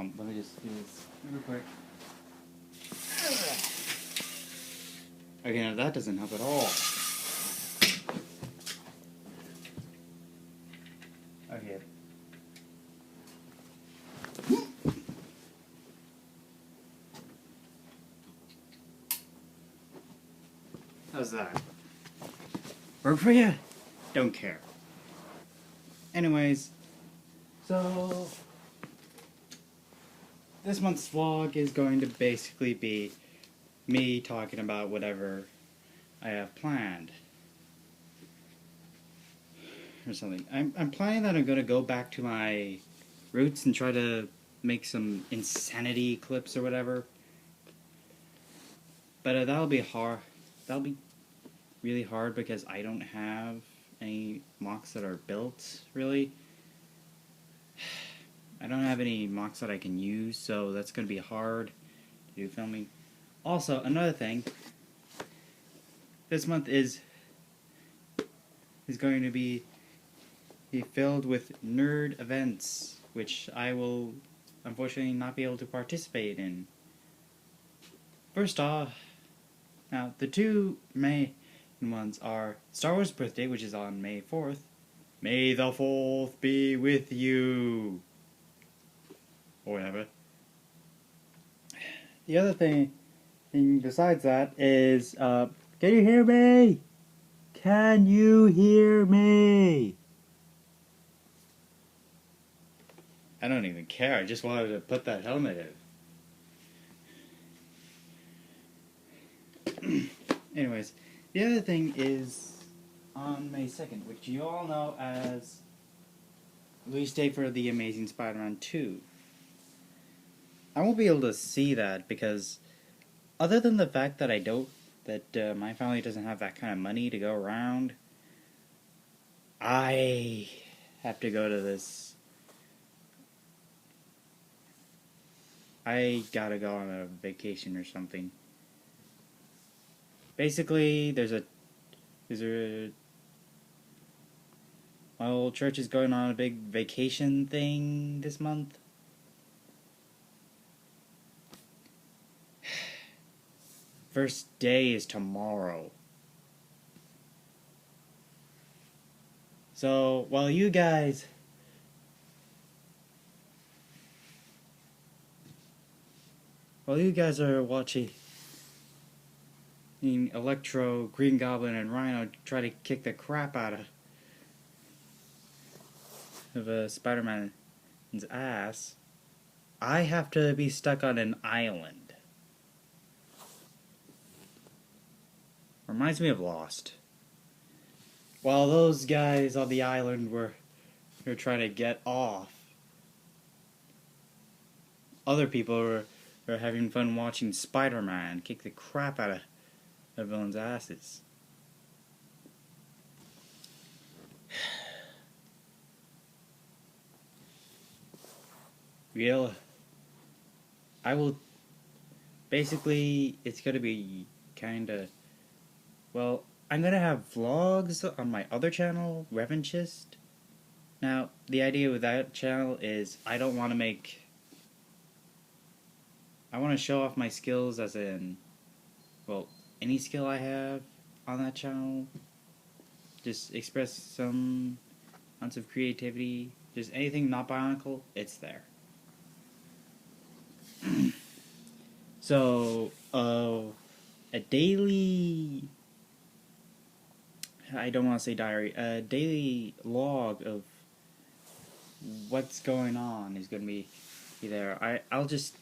on, let me just do this real quick. Okay, now that doesn't help at all. Okay. How's that? Work for you? Don't care. Anyways, so this month's vlog is going to basically be me talking about whatever I have planned. Or something. I'm planning that I'm going to go back to my roots and try to make some insanity clips or whatever. But that'll be hard. That'll be really hard because I don't have any mocks that are built, really. I don't have any mocks that I can use, so that's going to be hard to do filming. Also, another thing, this month is going to be filled with nerd events, which I will unfortunately not be able to participate in. First off, now the two main ones are Star Wars Birthday, which is on May 4th. May the 4th be with you! Or whatever. The other thing besides that is, can you hear me? Can you hear me? I don't even care, I just wanted to put that helmet in. Anyways, the other thing is on May 2nd, which you all know as release date for The Amazing Spider-Man 2. I won't be able to see that because, other than the fact that my family doesn't have that kind of money to go around, I have to go to this. I gotta go on a vacation or something. Basically, my old church is going on a big vacation thing this month. First day is tomorrow. So, while you guys are watching Electro, Green Goblin, and Rhino try to kick the crap out of Spider-Man's ass, I have to be stuck on an island. Reminds me of Lost. While those guys on the island were trying to get off, other people were having fun watching Spider-Man kick the crap out of villains' asses. I will... Basically, it's gonna be kinda... Well, I'm gonna have vlogs on my other channel, Revanchist. Now, the idea with that channel is I don't want to make... I want to show off my skills as in... Well, any skill I have on that channel. Just express some ounce of creativity. Just anything not bionicle, it's there. So, a daily... I don't want to say diary. A daily log of what's going on is going to be there. I'll just...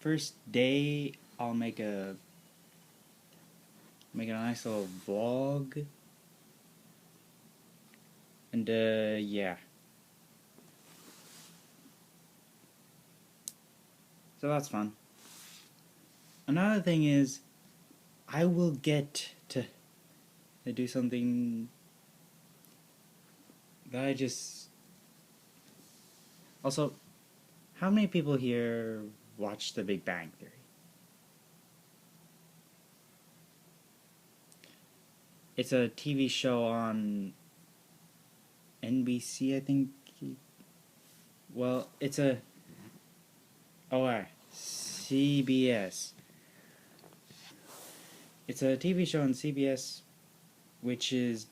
First day, I'll make a nice little vlog. And, yeah. So that's fun. Another thing is, I will get to do something that I just... Also, how many people here watch The Big Bang Theory? It's a TV show on NBC, I think. Well, it's a... Oh, CBS. It's a TV show on CBS, which is...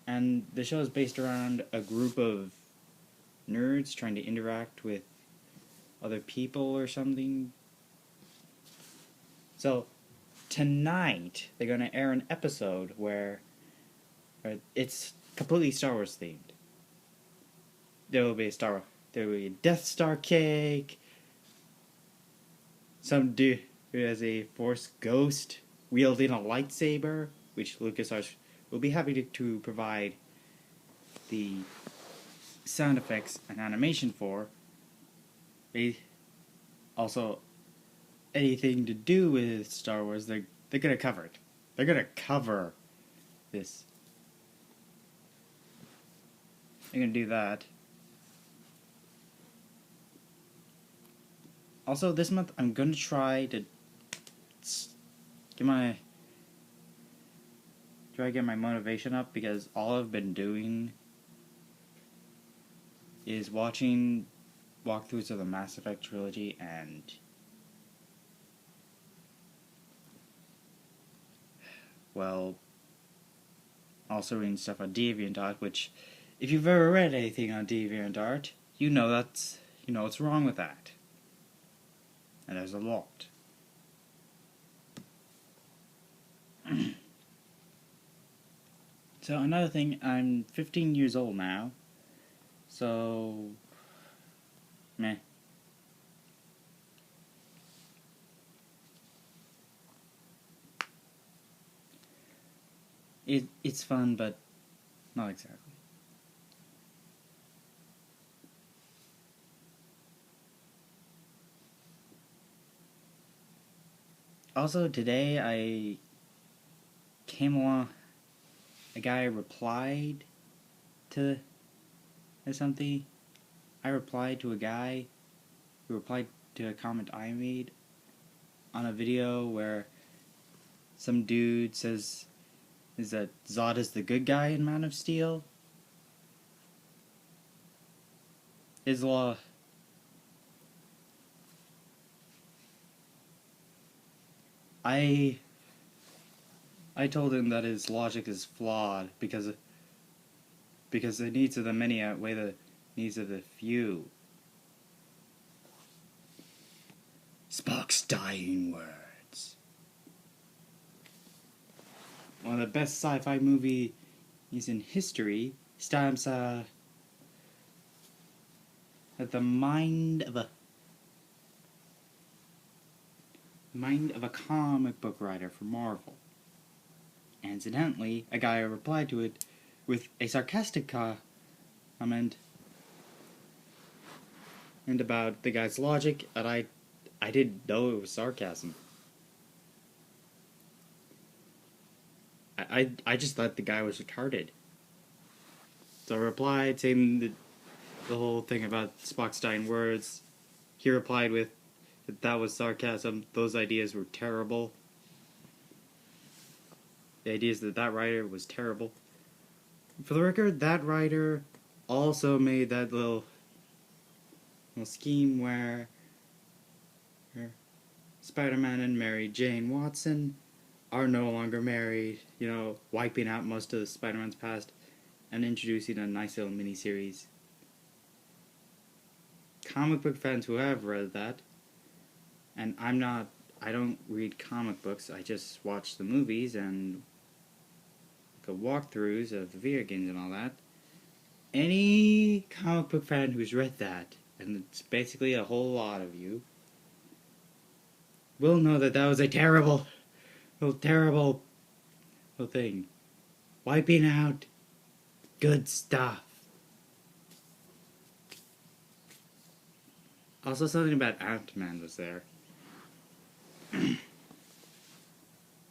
And the show is based around a group of nerds trying to interact with other people or something. So, tonight, they're going to air an episode where it's completely Star Wars themed. There will be a Death Star cake. Some dude who has a Force ghost wielding a lightsaber, which LucasArts will be happy to provide the sound effects and animation for. Also, anything to do with Star Wars, they're gonna cover it. They're gonna cover this. They're gonna do that. Also, this month I'm gonna try to get my motivation up, because all I've been doing is watching walkthroughs of the Mass Effect trilogy and also reading stuff on DeviantArt, which, if you've ever read anything on DeviantArt, you know what's wrong with that. And there's a lot. So another thing, I'm 15 years old now, so meh. It's fun, but not exactly. Also, today I came along. A guy replied to something. I replied to a guy who replied to a comment I made on a video where some dude says is that Zod is the good guy in Man of Steel. His law. I told him that his logic is flawed because the needs of the many outweigh the needs of the few. Spock's dying words. One of the best sci-fi movies in history stamps at the mind of a comic book writer for Marvel. And incidentally, a guy replied to it with a sarcastic comment and about the guy's logic, and I didn't know it was sarcasm. I just thought the guy was retarded. So I replied saying the whole thing about Spock's dying words. He replied with that was sarcasm. Those ideas were terrible. The ideas that writer was terrible. For the record, that writer also made that little scheme where Spider-Man and Mary Jane Watson are no longer married, wiping out most of the Spider-Man's past and introducing a nice little miniseries. Comic book fans who have read that, and I don't read comic books, I just watch the movies and go walkthroughs of the video games and all that. Any comic book fan who's read that, and it's basically a whole lot of you, will know that was a terrible thing. Wiping out good stuff. Also, something about Ant-Man was there.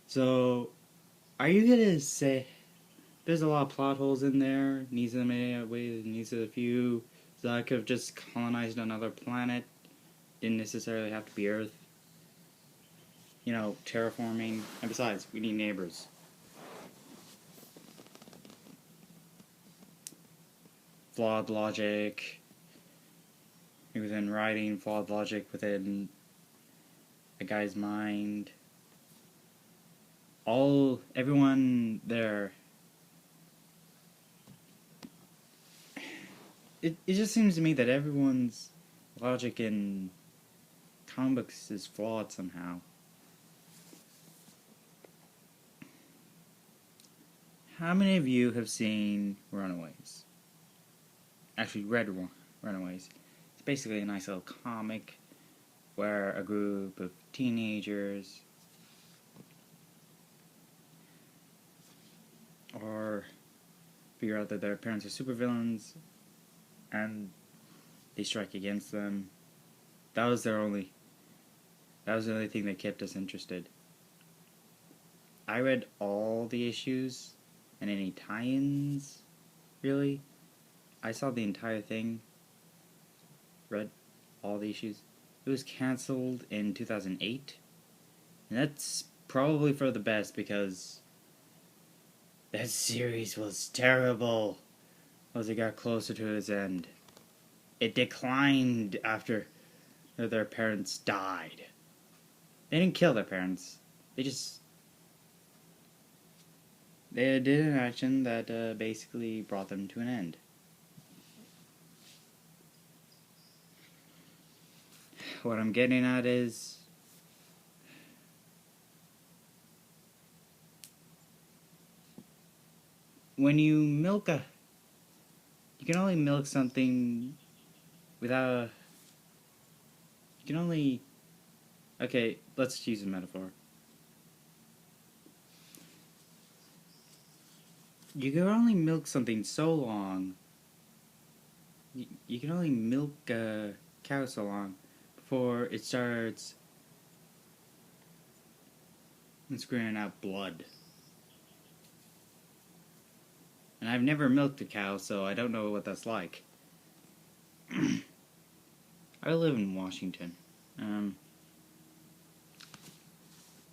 So, are you gonna say there's a lot of plot holes in there? Needs of the many outweigh the needs of the few. So I could have just colonized another planet. Didn't necessarily have to be Earth. Terraforming. And besides, we need neighbors. flawed logic within writing, flawed logic within a guy's mind. Everyone there. It just seems to me that everyone's logic in comic books is flawed somehow. How many of you have seen Runaways? Actually, read Runaways. It's basically a nice little comic where a group of teenagers figure out that their parents are supervillains and they strike against them. That was the only thing that kept us interested. I read all the issues and any tie-ins, really. I saw the entire thing, read all the issues. It was cancelled in 2008, and that's probably for the best because that series was terrible as it got closer to its end. It declined after their parents died. They didn't kill their parents. They did an action that basically brought them to an end. What I'm getting at is when you can only milk something without okay, let's use a metaphor. You can only milk something so long. You can only milk a cow so long before it starts screaming out blood. And I've never milked a cow, so I don't know what that's like. I live in Washington.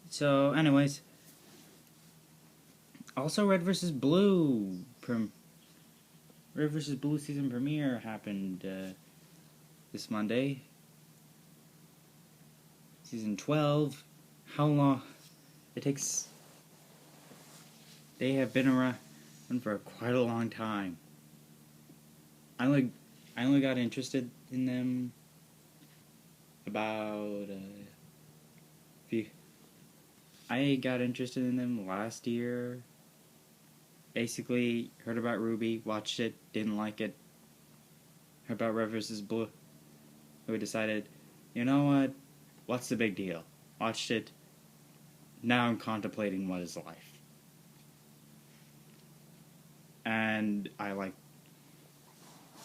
So, anyways. Also, Red vs. Blue season premiere happened this Monday. Season 12. How long? It takes... They have been around for quite a long time. I only got interested in them about I got interested in them last year. Basically, heard about Ruby, watched it, didn't like it. Heard about Red vs. Blue. We decided, you know what? What's the big deal? Watched it. Now I'm contemplating what is life. And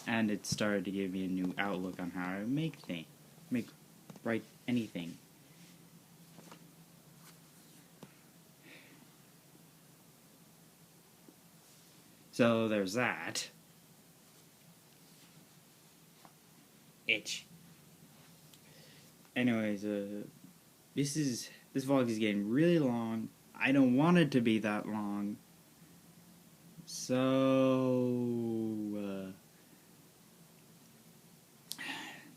it started to give me a new outlook on how I write anything. So there's that. Itch. Anyways, this vlog is getting really long. I don't want it to be that long. So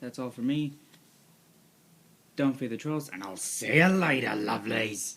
that's all for me. Don't fear the trolls, and I'll see you later, lovelies.